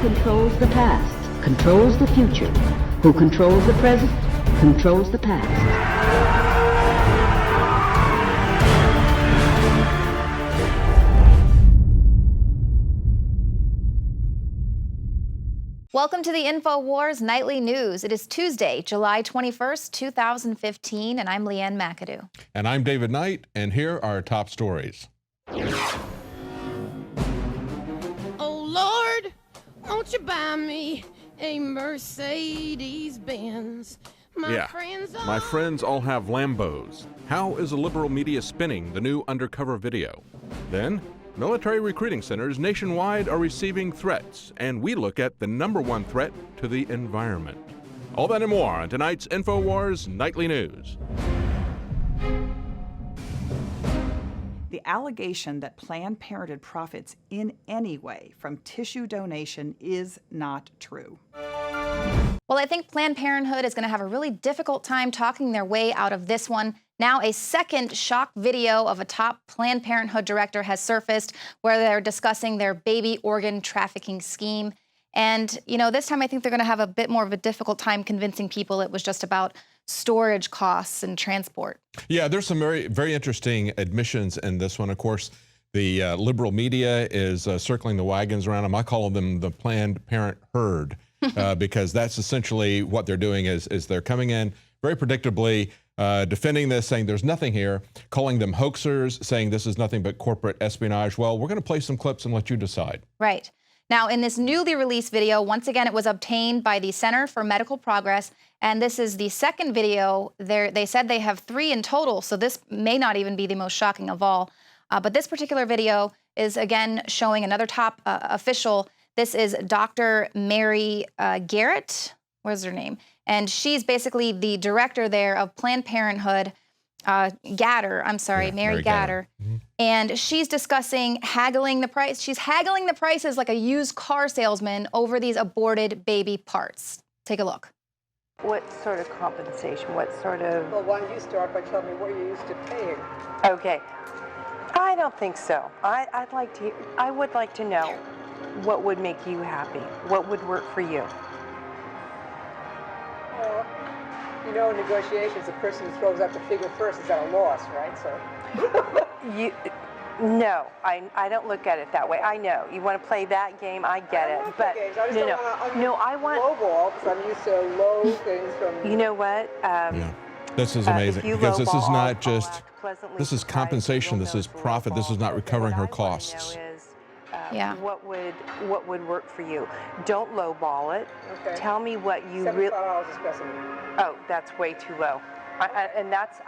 controls the past, controls the future. Who controls the present, controls the past. Welcome to the Infowars Nightly News. It is Tuesday, July 21st, 2015, and I'm Leanne McAdoo. And I'm David Knight, and here are our top stories. Oh, Lord, won't you buy me a Mercedes-Benz? My friends all have Lambos. How is a liberal media spinning the new undercover video? Then, military recruiting centers nationwide are receiving threats, and we look at the #1 threat to the environment. All that and more on tonight's Infowars Nightly News. The allegation that Planned Parenthood profits in any way from tissue donation is not true. Well, I think Planned Parenthood is going to have a really difficult time talking their way out of this one. Now, a second shock video of a top Planned Parenthood director has surfaced where they're discussing their baby organ trafficking scheme. And, this time I think they're going to have a bit more of a difficult time convincing people it was just about storage costs and transport. Yeah, there's some very, very interesting admissions in this one. Of course, the liberal media is circling the wagons around them. I call them the Planned Parent herd because that's essentially what they're doing is they're coming in very predictably, defending this, saying there's nothing here, calling them hoaxers, saying this is nothing but corporate espionage. Well, we're going to play some clips and let you decide. Right. Now, in this newly released video, once again, it was obtained by the Center for Medical Progress, and this is the second video. They said they have 3 in total, so this may not even be the most shocking of all. But this particular video is, again, showing another top official. This is Dr. Mary Garrett. Where's her name? And she's basically the director there of Planned Parenthood, Mary Gatter. Mm-hmm. And she's discussing haggling the price. She's haggling the prices like a used car salesman over these aborted baby parts. Take a look. What sort of compensation? What sort of... Well, why don't you start by telling me what you're used to paying? Okay. I don't think so. I would like to know what would make you happy. What would work for you? Well, in negotiations, the person who throws out the figure first is at a loss, right? So. No, I don't look at it that way. I know you want to play that game. I get it, but I want lowball because I'm used to low things from. You know what? This is amazing because this is not just. This is compensation. This is profit. This is not recovering her costs. What would work for you? Don't lowball it. Okay. Tell me what you really. $75 a specimen. Oh, that's way too low. And that's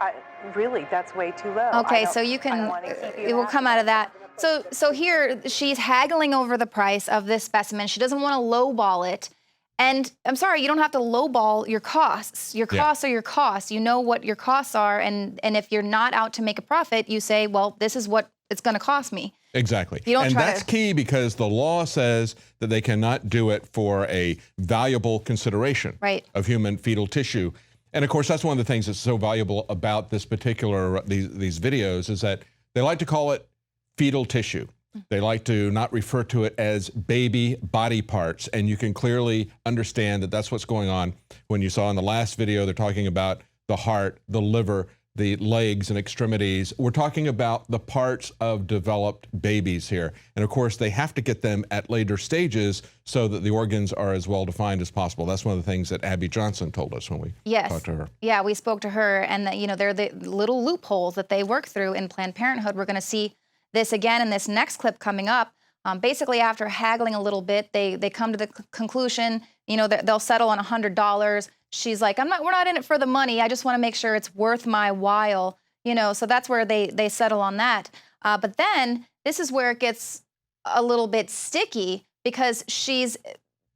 way too low. Okay, so you can. It will come out of that. So here she's haggling over the price of this specimen. She doesn't want to lowball it. And I'm sorry, you don't have to lowball your costs. Your costs are your costs. You know what your costs are, and if you're not out to make a profit, you say, well, this is what it's going to cost me. Exactly. And that's key because the law says that they cannot do it for a valuable consideration of human fetal tissue. And of course, that's one of the things that's so valuable about this particular, these videos is that they like to call it fetal tissue. They like to not refer to it as baby body parts. And you can clearly understand that that's what's going on. When you saw in the last video, they're talking about the heart, the liver, the legs and extremities. We're talking about the parts of developed babies here. And of course, they have to get them at later stages so that the organs are as well defined as possible. That's one of the things that Abby Johnson told us when we talked to her. Yeah, we spoke to her, and they're the little loopholes that they work through in Planned Parenthood. We're going to see this again in this next clip coming up. Basically, after haggling a little bit, they come to the conclusion, that they'll settle on $100. She's like, we're not in it for the money. I just want to make sure it's worth my while, so that's where they settle on that. But then this is where it gets a little bit sticky because she's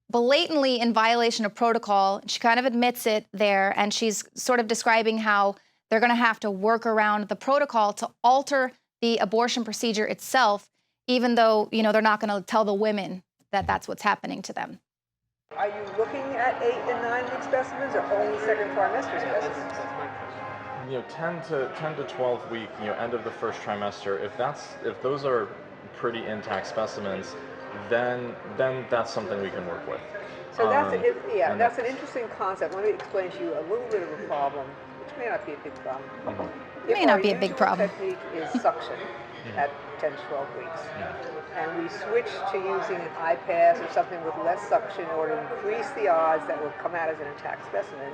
blatantly in violation of protocol. She kind of admits it there, and she's sort of describing how they're going to have to work around the protocol to alter the abortion procedure itself, even though, they're not going to tell the women that that's what's happening to them. Are you looking at 8 and 9 week specimens or only second trimester specimens? 10 to 12 week, end of the first trimester. If those are pretty intact specimens, then that's something we can work with. So that's an interesting concept. Let me explain to you a little bit of a problem, which may not be a big problem. It may not be a big problem. Our usual technique is suction at 10 to 12 weeks. And we switch to using an iPass or something with less suction in order to increase the odds that will come out as an intact specimen.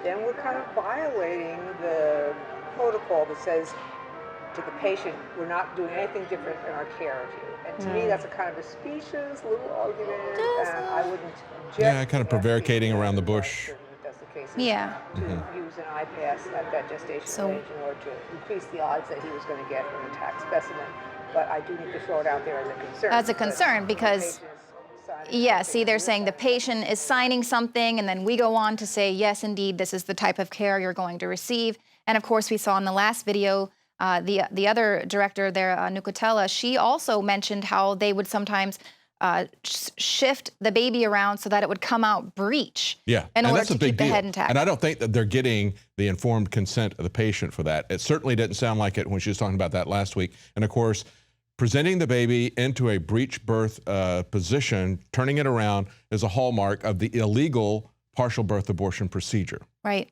Then we're kind of violating the protocol that says to the patient, we're not doing anything different in our care of you. And to me, that's a kind of a specious little argument, and I wouldn't object. Yeah, kind of prevaricating around the bush. That's the case. Yeah. To use an iPass at that gestation age in order to increase the odds that he was going to get an intact specimen. But I do need to throw it out there as a concern. As a concern, because yeah, see, they're saying the patient is signing something, and then we go on to say, yes, indeed, this is the type of care you're going to receive. And of course, we saw in the last video, the other director there, Nucatella, she also mentioned how they would sometimes shift the baby around so that it would come out breech. Yeah, in order that's to a big keep the deal. head intact. And I don't think that they're getting the informed consent of the patient for that. It certainly didn't sound like it when she was talking about that last week. And of course, presenting the baby into a breech birth position, turning it around, is a hallmark of the illegal partial birth abortion procedure. Right.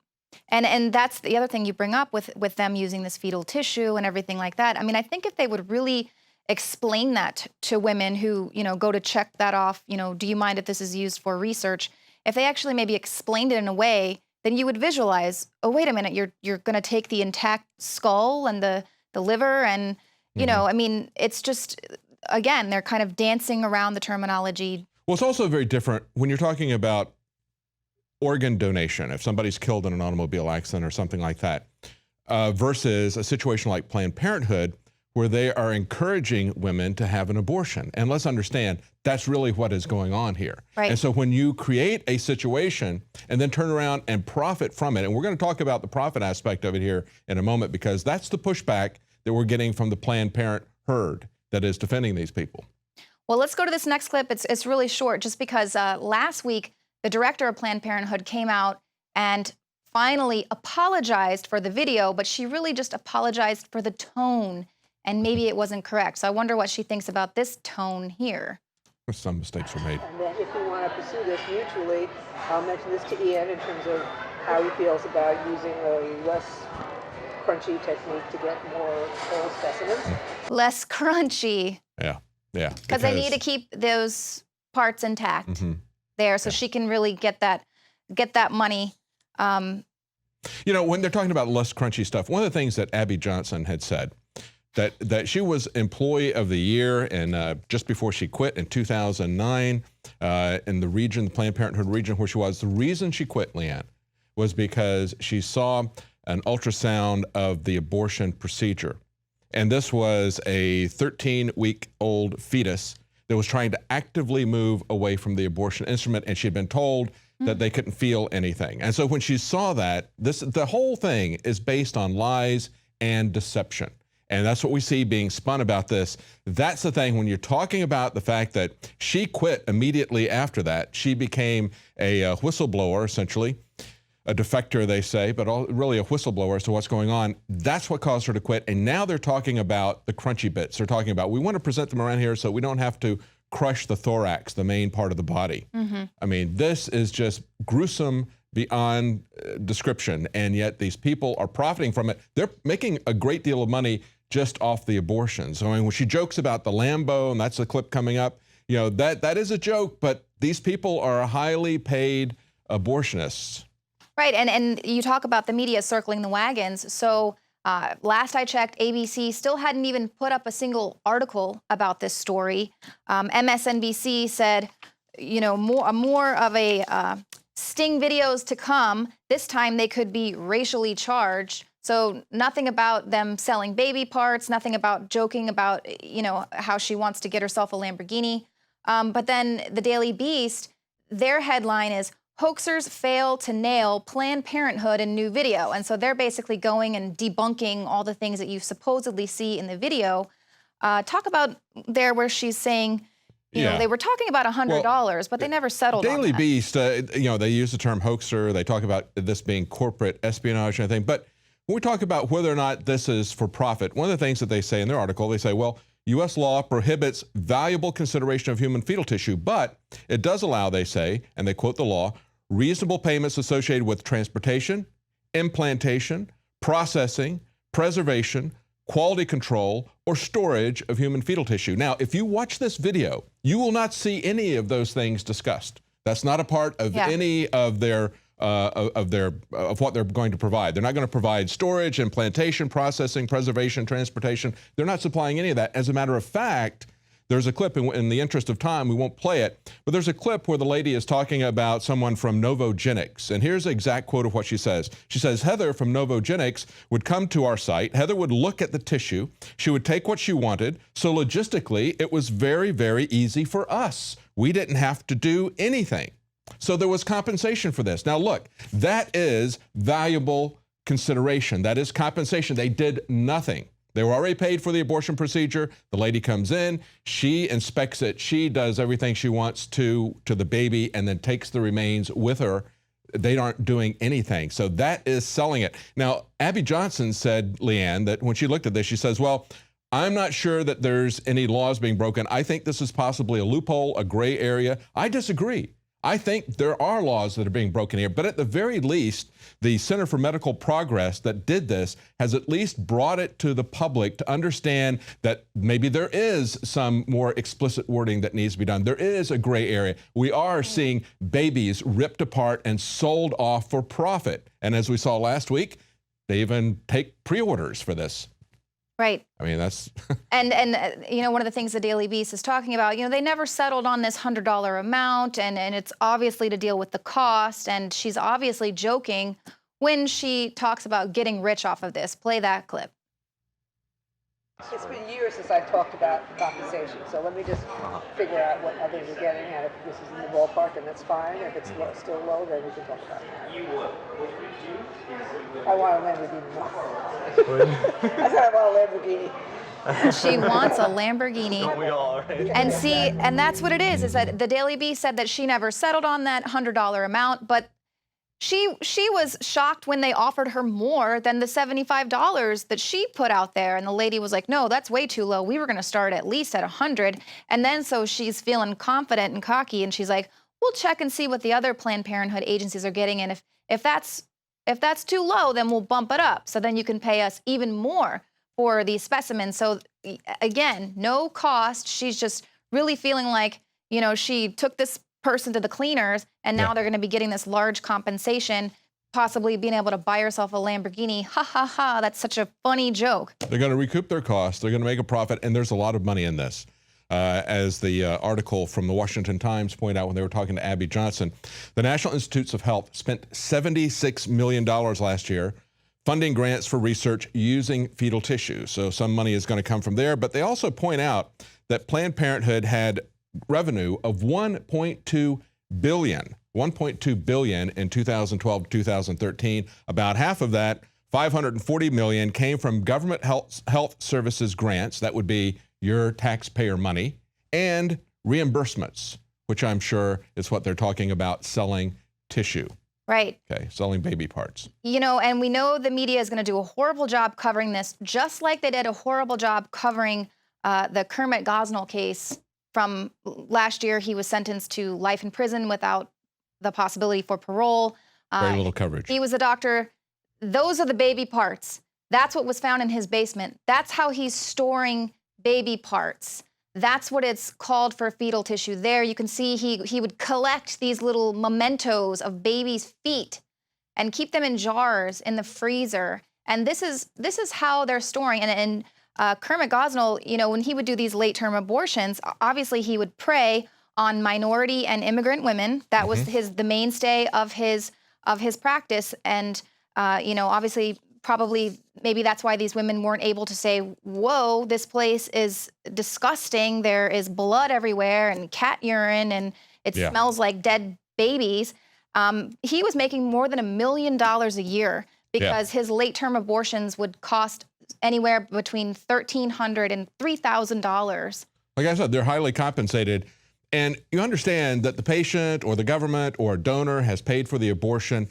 And that's the other thing you bring up with them using this fetal tissue and everything like that. I mean, I think if they would really explain that to women who, go to check that off, do you mind if this is used for research? If they actually maybe explained it in a way, then you would visualize, oh, wait a minute, you're going to take the intact skull and the liver and, I mean, it's just, again, they're kind of dancing around the terminology. Well, it's also very different when you're talking about organ donation, if somebody's killed in an automobile accident or something like that, versus a situation like Planned Parenthood, where they are encouraging women to have an abortion. And let's understand, that's really what is going on here. Right. And so when you create a situation and then turn around and profit from it, and we're going to talk about the profit aspect of it here in a moment, because that's the pushback that we're getting from the Planned Parent herd that is defending these people. Well, let's go to this next clip. It's really short, just because last week, the director of Planned Parenthood came out and finally apologized for the video, but she really just apologized for the tone, and maybe it wasn't correct. So I wonder what she thinks about this tone here. Some mistakes were made. And then if you want to pursue this mutually, I'll mention this to Ian in terms of how he feels about using a less crunchy technique to get more whole specimens. Less crunchy. Yeah. Because they need to keep those parts intact. There, so she can really get that money. When they're talking about less crunchy stuff, one of the things that Abby Johnson had said, that she was Employee of the Year and just before she quit in 2009 in the region, the Planned Parenthood region where she was. The reason she quit, Leanne, was because she saw an ultrasound of the abortion procedure. And this was a 13-week-old fetus that was trying to actively move away from the abortion instrument, and she had been told that they couldn't feel anything. And so when she saw that, the whole thing is based on lies and deception. And that's what we see being spun about this. That's the thing when you're talking about the fact that she quit immediately after that. She became a whistleblower, essentially, a defector, they say, but really a whistleblower as to what's going on. That's what caused her to quit. And now they're talking about the crunchy bits. They're talking about, we want to present them around here so we don't have to crush the thorax, the main part of the body. I mean, this is just gruesome beyond description. And yet these people are profiting from it. They're making a great deal of money just off the abortions. I mean, when she jokes about the Lambo, and that's the clip coming up, that is a joke, but these people are highly paid abortionists. Right, and you talk about the media circling the wagons. So last I checked, ABC still hadn't even put up a single article about this story. MSNBC said, more of a sting videos to come. This time they could be racially charged. So nothing about them selling baby parts, nothing about joking about, how she wants to get herself a Lamborghini. But then the Daily Beast, their headline is, Hoaxers fail to nail Planned Parenthood in new video. And so they're basically going and debunking all the things that you supposedly see in the video. Talk about there where she's saying, they were talking about $100, but they never settled on that. Daily Beast, they use the term hoaxer. They talk about this being corporate espionage and everything. But when we talk about whether or not this is for profit, one of the things that they say in their article, they say, well, U.S. law prohibits valuable consideration of human fetal tissue, but it does allow, they say, and they quote the law, reasonable payments associated with transportation, implantation, processing, preservation, quality control, or storage of human fetal tissue. Now, if you watch this video, you will not see any of those things discussed. That's not a part of any of their of what they're going to provide. They're not going to provide storage, implantation, processing, preservation, transportation. They're not supplying any of that. As a matter of fact, there's a clip, in the interest of time, we won't play it, but there's a clip where the lady is talking about someone from Novogenics. And here's the exact quote of what she says. She says, Heather from Novogenics would come to our site. Heather would look at the tissue. She would take what she wanted. So logistically, it was very, very easy for us. We didn't have to do anything. So there was compensation for this. Now look, that is valuable consideration. That is compensation. They did nothing. They were already paid for the abortion procedure. The lady comes in, she inspects it, she does everything she wants to the baby and then takes the remains with her. They aren't doing anything. So that is selling it. Now, Abby Johnson said, Leanne, that when she looked at this, she says, well, I'm not sure that there's any laws being broken. I think this is possibly a loophole, a gray area. I disagree. I think there are laws that are being broken here, but at the very least, the Center for Medical Progress that did this has at least brought it to the public to understand that maybe there is some more explicit wording that needs to be done. There is a gray area. We are seeing babies ripped apart and sold off for profit. And as we saw last week, they even take pre-orders for this. Right. I mean, that's... and you know, one of the things the Daily Beast is talking about, you know, they never settled on this $100 amount, and it's obviously to deal with the cost, and she's obviously joking when she talks about getting rich off of this. Play that clip. It's been years since I talked about compensation, so let me just figure out what others are getting, and if this is in the ballpark, then that's fine. If it's still low, then we can talk about it. You would. I want a Lamborghini. I said I want a Lamborghini. She wants a Lamborghini. We all, right? And see, and that's what it is that the Daily Beast said that she never settled on that $100 amount, but she was shocked when they offered her more than the $75 that she put out there. And the lady was like, no, that's way too low. We were going to start at least at 100. And then so she's feeling confident and cocky. And she's like, we'll check and see what the other Planned Parenthood agencies are getting. And if that's too low, then we'll bump it up. So then you can pay us even more for these specimens. So again, no cost. She's just really feeling like, you know, she took this person to the cleaners, and now they're going to be getting this large compensation, possibly being able to buy herself a Lamborghini. Ha, ha, ha. That's such a funny joke. They're going to recoup their costs. They're going to make a profit, and there's a lot of money in this. As the article from the Washington Times pointed out when they were talking to Abby Johnson, the National Institutes of Health spent $76 million last year funding grants for research using fetal tissue. So some money is going to come from there, but they also point out that Planned Parenthood had revenue of $1.2 billion in 2012 to 2013. About half of that, $540 million, came from government health services grants. That would be your taxpayer money, and reimbursements, which I'm sure is what they're talking about, selling tissue. Right. Okay, selling baby parts. You know, and we know the media is going to do a horrible job covering this, just like they did a horrible job covering the Kermit Gosnell case from last year. He was sentenced to life in prison without the possibility for parole. Very little coverage. He was a doctor. Those are the baby parts. That's what was found in his basement. That's how he's storing baby parts. That's what it's called for fetal tissue. There you can see he would collect these little mementos of babies' feet and keep them in jars in the freezer. And this is how they're storing. And Kermit Gosnell, you know, when he would do these late-term abortions, obviously he would prey on minority and immigrant women. That was the mainstay of his practice. And you know, obviously, probably maybe that's why these women weren't able to say, whoa, this place is disgusting. There is blood everywhere and cat urine, and it smells like dead babies. He was making more than $1 million a year because his late-term abortions would cost anywhere between $1,300 and $3,000. Like I said, they're highly compensated. And you understand that the patient or the government or a donor has paid for the abortion.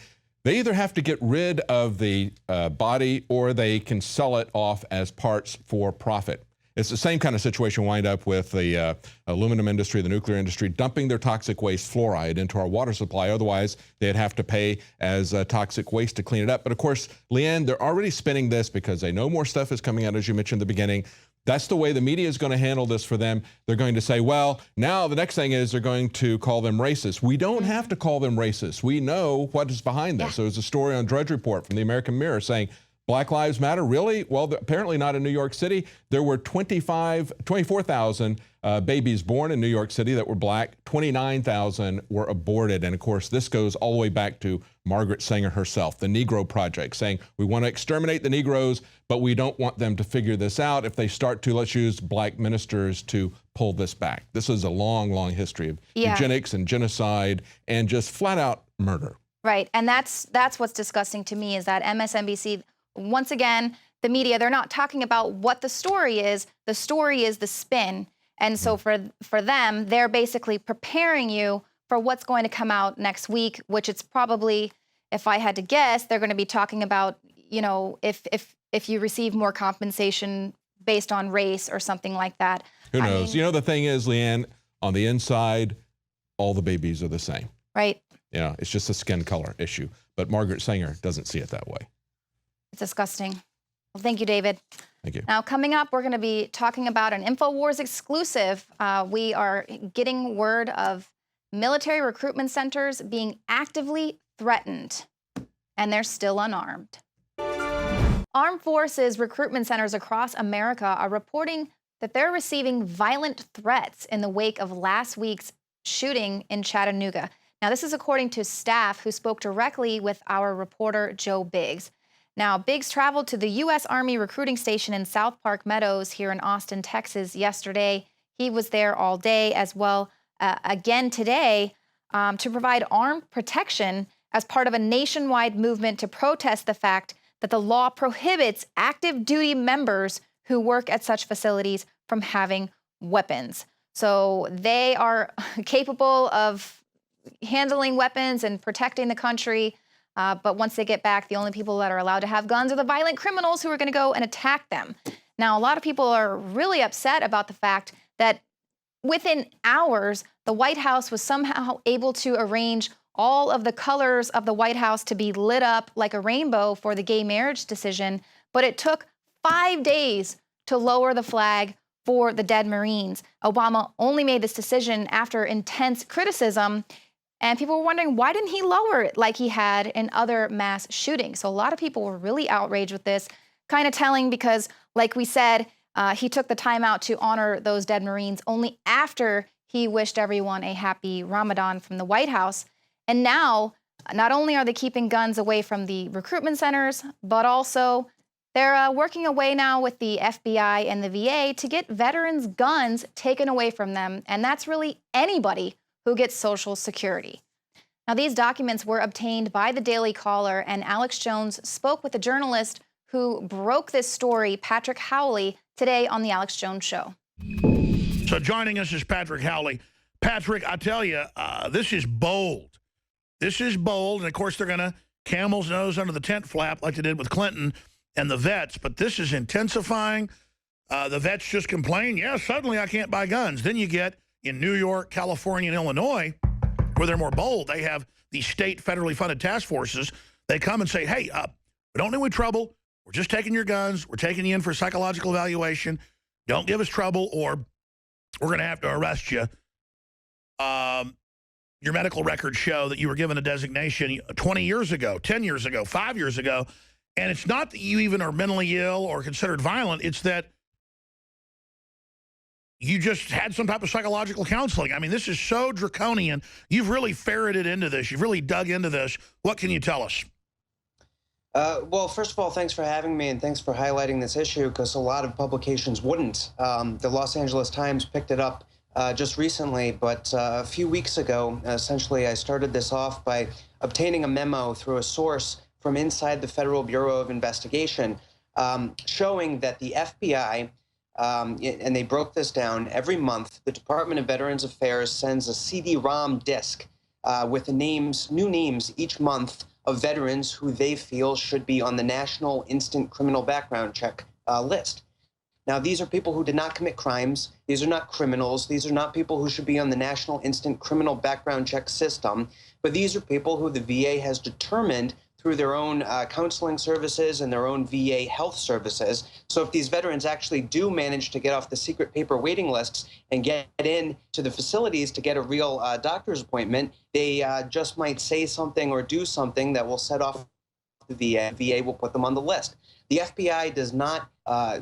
They either have to get rid of the body or they can sell it off as parts for profit. It's the same kind of situation wind up with the aluminum industry, the nuclear industry, dumping their toxic waste, fluoride, into our water supply. Otherwise, they'd have to pay as toxic waste to clean it up. But of course, Leanne, they're already spinning this because they know more stuff is coming out, as you mentioned at the beginning. That's the way the media is going to handle this for them. They're going to say, well, now the next thing is they're going to call them racist. We don't have to call them racist. We know what is behind this. There was a story on Drudge Report from the American Mirror saying, Black Lives Matter, really? Well, apparently not in New York City. There were 24,000 babies born in New York City that were black. 29,000 were aborted. And of course, this goes all the way back to Margaret Sanger herself, the Negro Project, saying we want to exterminate the Negroes, but we don't want them to figure this out. If they start to, let's use black ministers to pull this back. This is a long, long history of eugenics and genocide and just flat out murder. Right. And that's what's disgusting to me is that MSNBC, once again, the media, they're not talking about what the story is. The story is the spin. And so for them, they're basically preparing you for what's going to come out next week, which it's probably, if I had to guess, they're going to be talking about, you know, if you receive more compensation based on race or something like that. Who knows? You know, the thing is, Leanne, on the inside, all the babies are the same. Right. You know, it's just a skin color issue. But Margaret Sanger doesn't see it that way. It's disgusting. Well, thank you, David. Thank you. Now, coming up, we're going to be talking about an Infowars exclusive. We are getting word of military recruitment centers being actively threatened, and they're still unarmed. Armed forces recruitment centers across America are reporting that they're receiving violent threats in the wake of last week's shooting in Chattanooga. Now, this is according to staff who spoke directly with our reporter, Joe Biggs. Now, Biggs traveled to the U.S. Army recruiting station in South Park Meadows here in Austin, Texas yesterday. He was there all day as well again today to provide armed protection as part of a nationwide movement to protest the fact that the law prohibits active duty members who work at such facilities from having weapons. So they are capable of handling weapons and protecting the country. But once they get back, the only people that are allowed to have guns are the violent criminals who are going to go and attack them. Now, a lot of people are really upset about the fact that within hours, the White House was somehow able to arrange all of the colors of the White House to be lit up like a rainbow for the gay marriage decision. But it took 5 days to lower the flag for the dead Marines. Obama only made this decision after intense criticism. And people were wondering, why didn't he lower it like he had in other mass shootings? So a lot of people were really outraged with this, kind of telling because, like we said, he took the time out to honor those dead Marines only after he wished everyone a happy Ramadan from the White House. And now, not only are they keeping guns away from the recruitment centers, but also they're working away now with the FBI and the VA to get veterans' guns taken away from them. And that's really anybody who gets Social Security. Now, these documents were obtained by the Daily Caller, and Alex Jones spoke with the journalist who broke this story, Patrick Howley, today on The Alex Jones Show. So joining us is Patrick Howley. Patrick, I tell you, this is bold. This is bold, and of course they're going to camel's nose under the tent flap like they did with Clinton and the vets, but this is intensifying. The vets just complain, yeah, suddenly I can't buy guns. Then you get in New York, California, and Illinois, where they're more bold. They have these state federally funded task forces. They come and say, hey, we don't know any trouble. We're just taking your guns. We're taking you in for psychological evaluation. Don't give us trouble or we're going to have to arrest you. Your medical records show that you were given a designation 20 years ago, 10 years ago, 5 years ago. And it's not that you even are mentally ill or considered violent. It's that you just had some type of psychological counseling. I mean, this is so draconian. You've really ferreted into this. You've really dug into this. What can you tell us? Well, first of all, thanks for having me, and thanks for highlighting this issue, because a lot of publications wouldn't. The Los Angeles Times picked it up just recently, but a few weeks ago, essentially, I started this off by obtaining a memo through a source from inside the Federal Bureau of Investigation showing that the FBI, and they broke this down, every month, the Department of Veterans Affairs sends a CD-ROM disc with the new names each month of veterans who they feel should be on the National Instant Criminal Background Check list. Now, these are people who did not commit crimes. These are not criminals. These are not people who should be on the National Instant Criminal Background Check System. But these are people who the VA has determined through their own counseling services and their own VA health services. So if these veterans actually do manage to get off the secret paper waiting lists and get in to the facilities to get a real doctor's appointment, they just might say something or do something that will set off the VA. VA will put them on the list. The FBI does not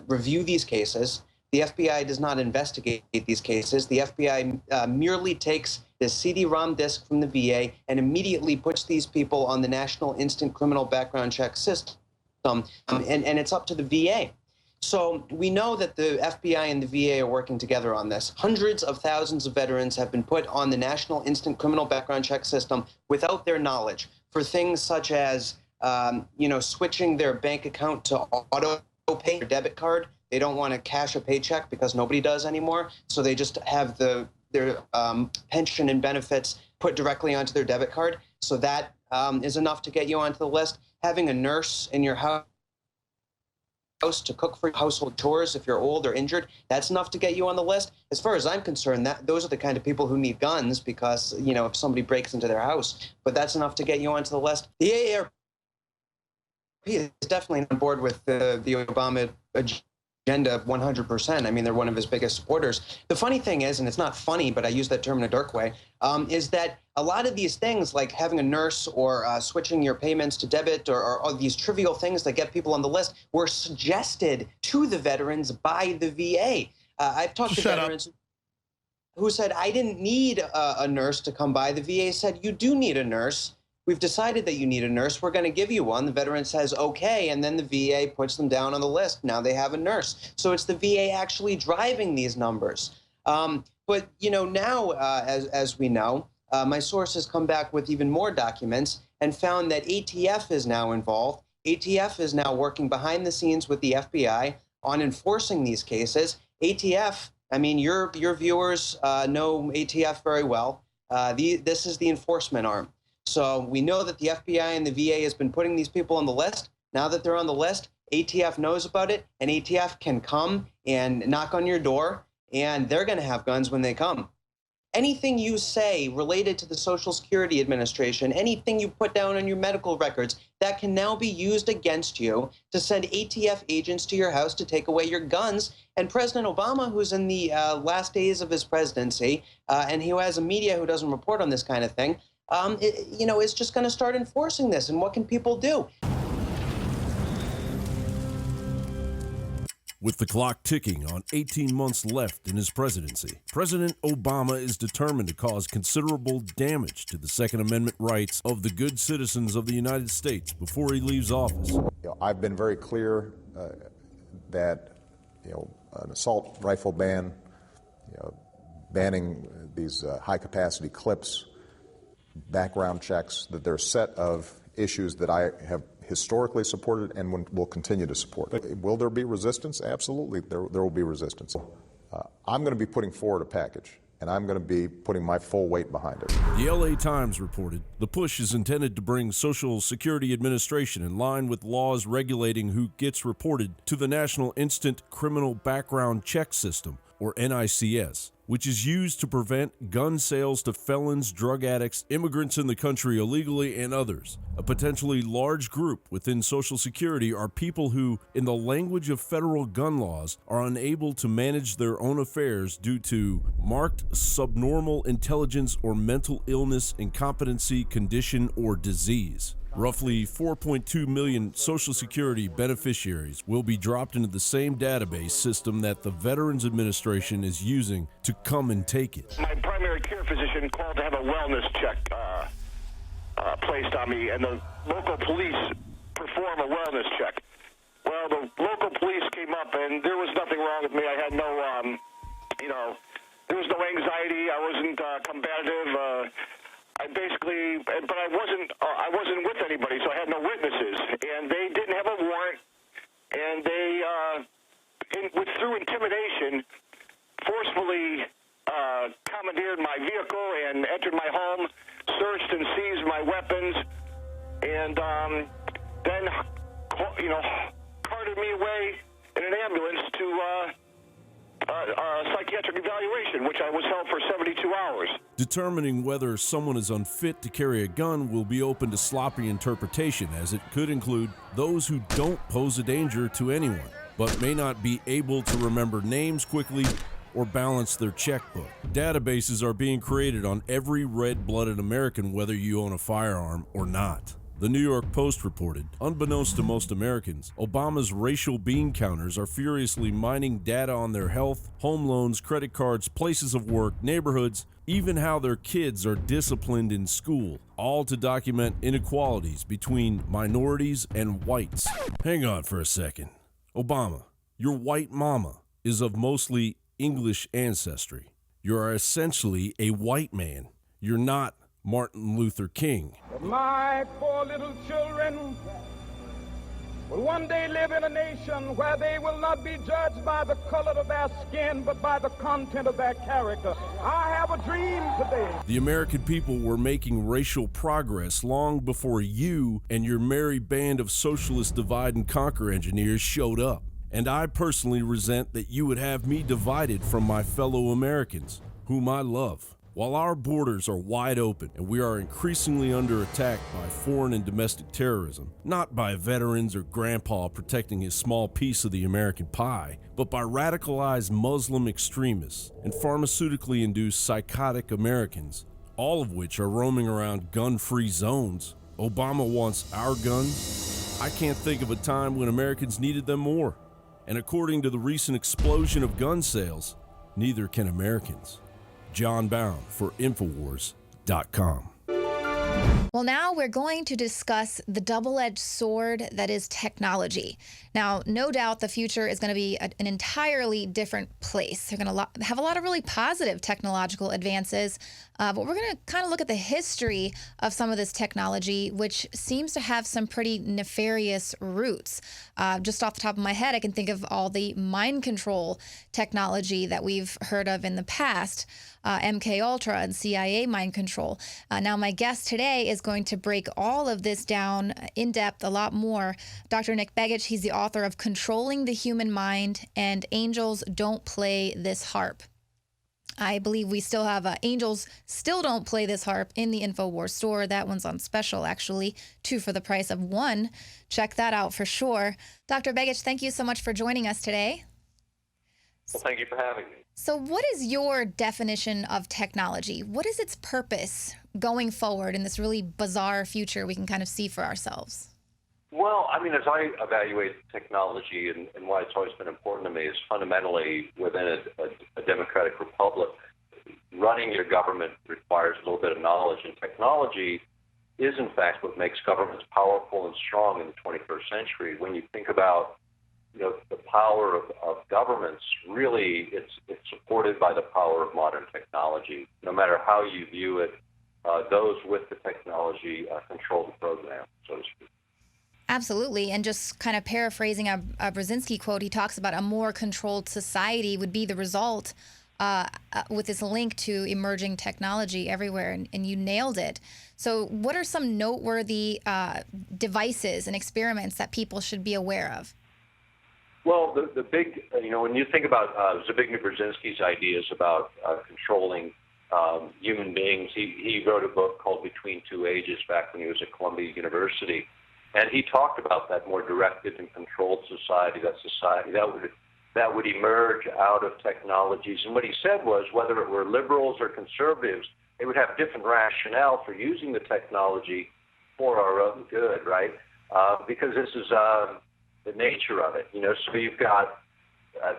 review these cases. The FBI does not investigate these cases. The FBI merely takes the CD-ROM disk from the VA and immediately puts these people on the National Instant Criminal Background Check System, and it's up to the VA. So we know that the FBI and the VA are working together on this. Hundreds of thousands of veterans have been put on the National Instant Criminal Background Check System without their knowledge for things such as switching their bank account to auto-pay their debit card. They don't want to cash a paycheck because nobody does anymore, so they just have their pension and benefits put directly onto their debit card. So that is enough to get you onto the list. Having a nurse in your house to cook for household chores if you're old or injured, that's enough to get you on the list. As far as I'm concerned, those are the kind of people who need guns because, if somebody breaks into their house. But that's enough to get you onto the list. The AARP is definitely on board with the Obama agenda 100%. I mean, they're one of his biggest supporters. The funny thing is, and it's not funny, but I use that term in a dark way, is that a lot of these things, like having a nurse or switching your payments to debit or these trivial things that get people on the list, were suggested to the veterans by the VA. I've talked to veterans who said, I didn't need a nurse to come by. The VA said, you do need a nurse. We've decided that you need a nurse. We're going to give you one. The veteran says, okay, and then the VA puts them down on the list. Now they have a nurse. So it's the VA actually driving these numbers. But, now, as we know, my sources come back with even more documents and found that ATF is now involved. ATF is now working behind the scenes with the FBI on enforcing these cases. ATF, I mean, your viewers know ATF very well. This is the enforcement arm. So we know that the FBI and the VA has been putting these people on the list. Now that they're on the list, ATF knows about it, and ATF can come and knock on your door, and they're going to have guns when they come. Anything you say related to the Social Security Administration, anything you put down on your medical records, that can now be used against you to send ATF agents to your house to take away your guns. And President Obama, who's in the last days of his presidency, and who has a media who doesn't report on this kind of thing, is just going to start enforcing this. And what can people do? With the clock ticking on 18 months left in his presidency, President Obama is determined to cause considerable damage to the Second Amendment rights of the good citizens of the United States before he leaves office. I've been very clear that an assault rifle ban, banning these high-capacity clips, background checks, that there are a set of issues that I have historically supported and will continue to support. Will there be resistance? Absolutely, there will be resistance. I'm going to be putting forward a package, and I'm going to be putting my full weight behind it. The LA Times reported the push is intended to bring Social Security Administration in line with laws regulating who gets reported to the National Instant Criminal Background Check System, or NICS, which is used to prevent gun sales to felons, drug addicts, immigrants in the country illegally, and others. A potentially large group within Social Security are people who, in the language of federal gun laws, are unable to manage their own affairs due to marked subnormal intelligence or mental illness, incompetency, condition, or disease. Roughly 4.2 million Social Security beneficiaries will be dropped into the same database system that the Veterans Administration is using to come and take it. My primary care physician called to have a wellness check placed on me, and the local police perform a wellness check. Well, the local police came up, and there was nothing wrong with me. I had no, there was no anxiety. I wasn't combative. But I wasn't with anybody, so I had no witnesses, and they didn't have a warrant, and they, through intimidation, forcefully commandeered my vehicle and entered my home, searched and seized my weapons, and then, carted me away in an ambulance to psychiatric evaluation, which I was held for 72 hours. Determining whether someone is unfit to carry a gun will be open to sloppy interpretation, as it could include those who don't pose a danger to anyone, but may not be able to remember names quickly or balance their checkbook. Databases are being created on every red-blooded American, whether you own a firearm or not. The New York Post reported, unbeknownst to most Americans, Obama's racial bean counters are furiously mining data on their health, home loans, credit cards, places of work, neighborhoods, even how their kids are disciplined in school, all to document inequalities between minorities and whites. Hang on for a second. Obama, your white mama is of mostly English ancestry. You are essentially a white man. You're not Martin Luther King. My poor little children will one day live in a nation where they will not be judged by the color of their skin, but by the content of their character. I have a dream today. The American people were making racial progress long before you and your merry band of socialist divide and conquer engineers showed up. And I personally resent that you would have me divided from my fellow Americans, whom I love. While our borders are wide open and we are increasingly under attack by foreign and domestic terrorism, not by veterans or grandpa protecting his small piece of the American pie, but by radicalized Muslim extremists and pharmaceutically induced psychotic Americans, all of which are roaming around gun-free zones, Obama wants our guns. I can't think of a time when Americans needed them more. And according to the recent explosion of gun sales, neither can Americans. John Bound for Infowars.com. Well, now we're going to discuss the double-edged sword that is technology. Now, no doubt the future is going to be an entirely different place. They're going to have a lot of really positive technological advances, but we're going to kind of look at the history of some of this technology, which seems to have some pretty nefarious roots. Just off the top of my head, I can think of all the mind control technology that we've heard of in the past, MK Ultra and CIA mind control. Now, my guest today is going to break all of this down in depth a lot more. Dr. Nick Begich, he's the author of Controlling the Human Mind and Angels Don't Play This Harp. I believe we still have Angels Still Don't Play This Harp in the Infowars store. That one's on special, actually, 2 for the price of 1. Check that out for sure. Dr. Begich, thank you so much for joining us today. Well, thank you for having me. So what is your definition of technology? What is its purpose going forward in this really bizarre future we can kind of see for ourselves? Well, I mean, as I evaluate technology and why it's always been important to me is fundamentally within a democratic republic, running your government requires a little bit of knowledge, and technology is, in fact, what makes governments powerful and strong in the 21st century. When you think about the power of governments, really it's supported by the power of modern technology. No matter how you view it, those with the technology control the program, so to speak. Absolutely. And just kind of paraphrasing a Brzezinski quote, he talks about a more controlled society would be the result with this link to emerging technology everywhere. And you nailed it. So what are some noteworthy devices and experiments that people should be aware of? Well, the big, when you think about Zbigniew Brzezinski's ideas about controlling human beings, he wrote a book called Between Two Ages back when he was at Columbia University. And he talked about that more directed and controlled society, that would emerge out of technologies. And what he said was whether it were liberals or conservatives, they would have different rationale for using the technology for our own good, right? Because this is the nature of it, So you've got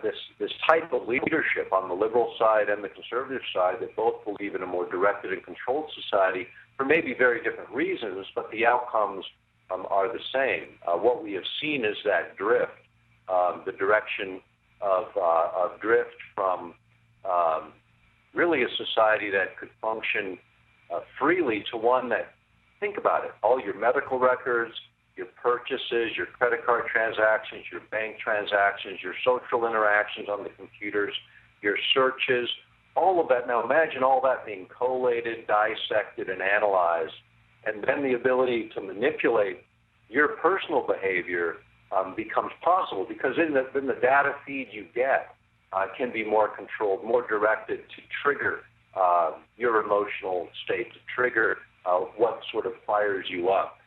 this type of leadership on the liberal side and the conservative side that both believe in a more directed and controlled society for maybe very different reasons, but the outcomes are the same. What we have seen is that drift, the direction of drift from really a society that could function freely to one that, think about it, all your medical records, your purchases, your credit card transactions, your bank transactions, your social interactions on the computers, your searches, all of that. Now imagine all that being collated, dissected, and analyzed, and then the ability to manipulate your personal behavior becomes possible, because then the data feed you get can be more controlled, more directed to trigger your emotional state, to trigger what sort of fires you up.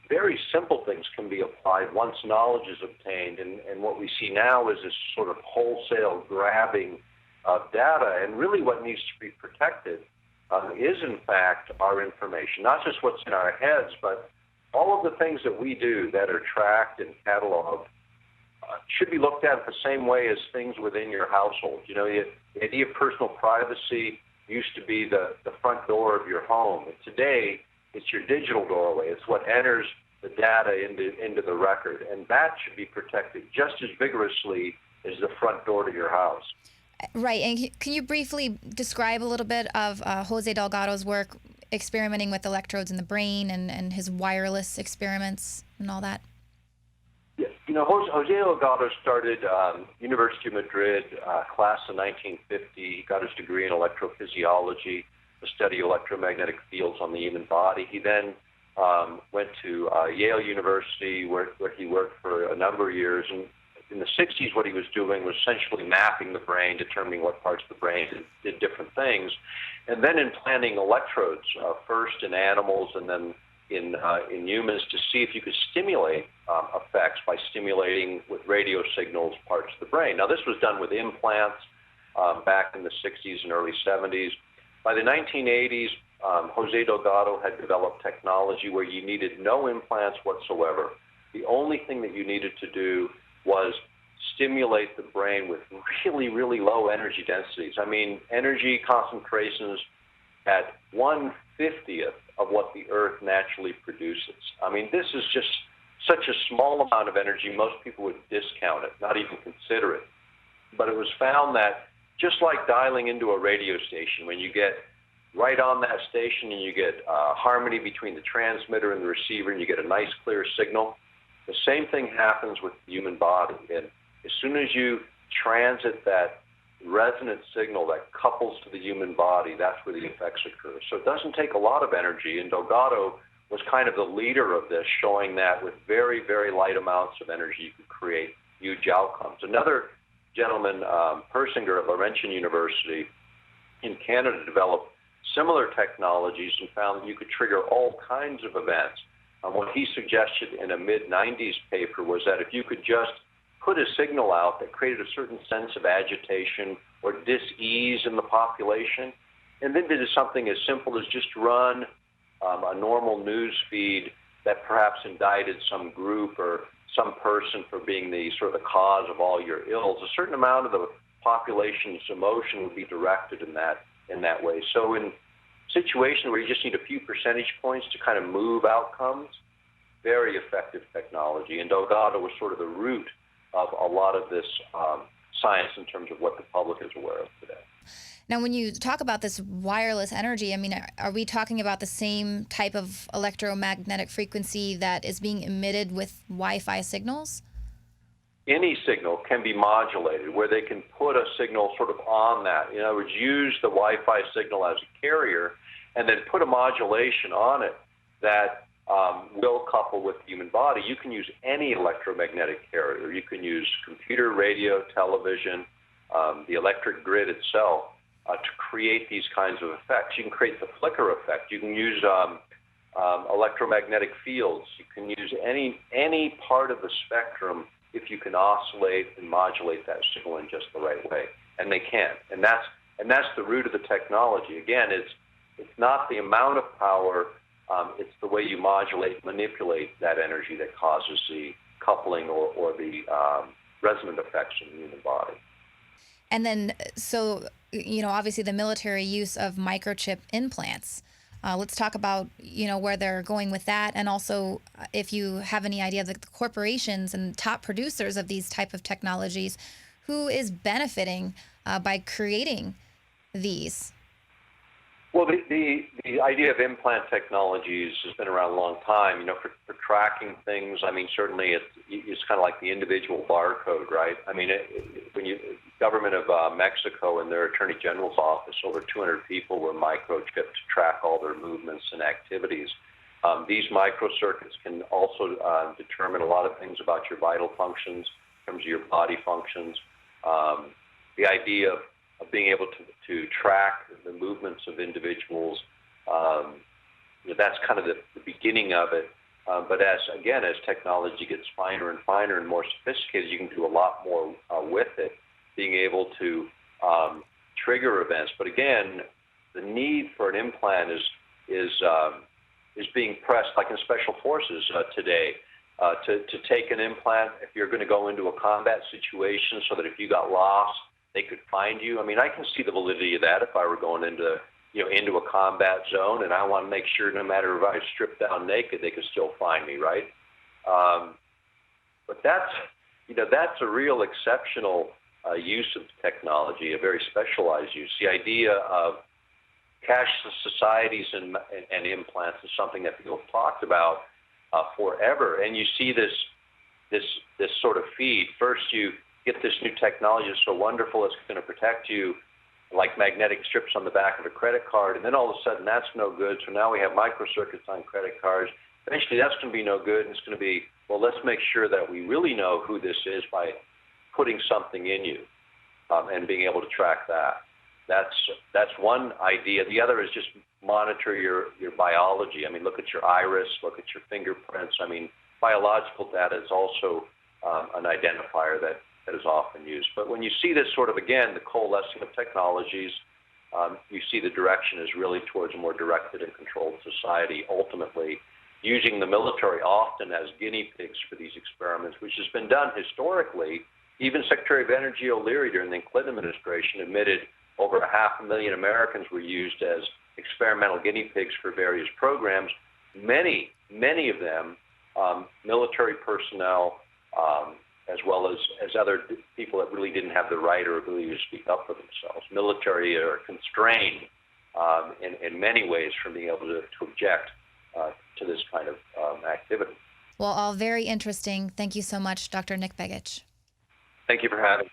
Very simple things can be applied once knowledge is obtained, and what we see now is this sort of wholesale grabbing of data, and really what needs to be protected is, in fact, our information, not just what's in our heads, but all of the things that we do that are tracked and cataloged should be looked at the same way as things within your household. You know, the idea of personal privacy used to be the front door of your home. And today, it's your digital doorway. It's what enters the data into the record. And that should be protected just as vigorously as the front door to your house. Right. And can you briefly describe a little bit of Jose Delgado's work experimenting with electrodes in the brain and his wireless experiments and all that? Yeah, you know, Jose Delgado started University of Madrid, class in 1950. He got his degree in electrophysiology to study electromagnetic fields on the human body. He then went to Yale University, where he worked for a number of years. And in the 60s, what he was doing was essentially mapping the brain, determining what parts of the brain did different things, and then implanting electrodes, first in animals and then in humans, to see if you could stimulate effects by stimulating with radio signals parts of the brain. Now, this was done with implants back in the 60s and early 70s. By the 1980s, Jose Delgado had developed technology where you needed no implants whatsoever. The only thing that you needed to do was stimulate the brain with really, really low energy densities. I mean, energy concentrations at 1/50th of what the Earth naturally produces. I mean, this is just such a small amount of energy, most people would discount it, not even consider it. But it was found that just like dialing into a radio station, when you get right on that station and you get harmony between the transmitter and the receiver and you get a nice clear signal, the same thing happens with the human body. And as soon as you transit that resonant signal that couples to the human body, that's where the effects occur. So it doesn't take a lot of energy, and Delgado was kind of the leader of this, showing that with very, very light amounts of energy you could create huge outcomes. Another gentleman, Persinger at Laurentian University in Canada, developed similar technologies and found that you could trigger all kinds of events. What he suggested in a mid-90s paper was that if you could just put a signal out that created a certain sense of agitation or dis-ease in the population, and then did something as simple as just run a normal news feed that perhaps indicted some group or some person for being the sort of the cause of all your ills, a certain amount of the population's emotion would be directed in that way. So in situations where you just need a few percentage points to kind of move outcomes, very effective technology. And Delgado was sort of the root of a lot of this science in terms of what the public is aware of today. Now, when you talk about this wireless energy, I mean, are we talking about the same type of electromagnetic frequency that is being emitted with Wi-Fi signals? Any signal can be modulated, where they can put a signal sort of on that. In other words, use the Wi-Fi signal as a carrier and then put a modulation on it that will couple with the human body. You can use any electromagnetic carrier. You can use computer, radio, television, the electric grid itself to create these kinds of effects. You can create the flicker effect. You can use electromagnetic fields. You can use any part of the spectrum if you can oscillate and modulate that signal in just the right way, and they can. And that's the root of the technology. Again, it's not the amount of power. It's the way you modulate, manipulate that energy that causes the coupling or the resonant effects in the human body. And then, so, you know, obviously the military use of microchip implants. Let's talk about, you know, where they're going with that. And also, if you have any idea of the corporations and top producers of these type of technologies, who is benefiting by creating these? Well, the idea of implant technologies has been around a long time. You know, for tracking things, I mean, certainly it's kind of like the individual barcode, right? I mean, government of Mexico and their Attorney General's office, over 200 people were microchipped to track all their movements and activities. These microcircuits can also determine a lot of things about your vital functions in terms of your body functions. The idea of being able to track the movements of individuals, that's kind of the beginning of it. But as technology gets finer and finer and more sophisticated, you can do a lot more with it, being able to trigger events. But again, the need for an implant is being pressed, like in special forces today, to take an implant if you're going to go into a combat situation, so that if you got lost, they could find you. I mean, I can see the validity of that if I were going into a combat zone, and I want to make sure no matter if I strip down naked, they could still find me, right? But that's a real exceptional use of technology, a very specialized use. The idea of cashless societies and implants is something that people have talked about forever, and you see this sort of feed. First, you get this new technology that's so wonderful, it's going to protect you, like magnetic strips on the back of a credit card, and then all of a sudden that's no good, so now we have microcircuits on credit cards. Eventually that's going to be no good, and it's going to be, well, let's make sure that we really know who this is by putting something in you and being able to track that. That's one idea. The other is just monitor your biology. I mean, look at your iris, look at your fingerprints. I mean, biological data is also an identifier that is often used. But when you see this sort of, again, the coalescing of technologies, you see the direction is really towards a more directed and controlled society, ultimately using the military often as guinea pigs for these experiments, which has been done historically. Even Secretary of Energy O'Leary during the Clinton administration admitted over 500,000 Americans were used as experimental guinea pigs for various programs. Many of them, military personnel, as well as other people that really didn't have the right or ability to speak up for themselves. Military are constrained in many ways from being able to object to this kind of activity. Well, all very interesting. Thank you so much, Dr. Nick Begich. Thank you for having me.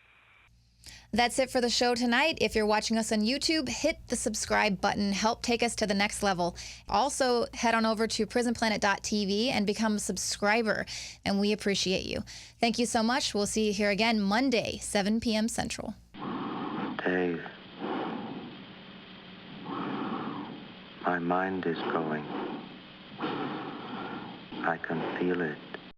That's it for the show tonight. If you're watching us on YouTube, hit the subscribe button. Help take us to the next level. Also, head on over to prisonplanet.tv and become a subscriber, and we appreciate you. Thank you so much. We'll see you here again Monday, 7 p.m. Central. Dave, my mind is going. I can feel it.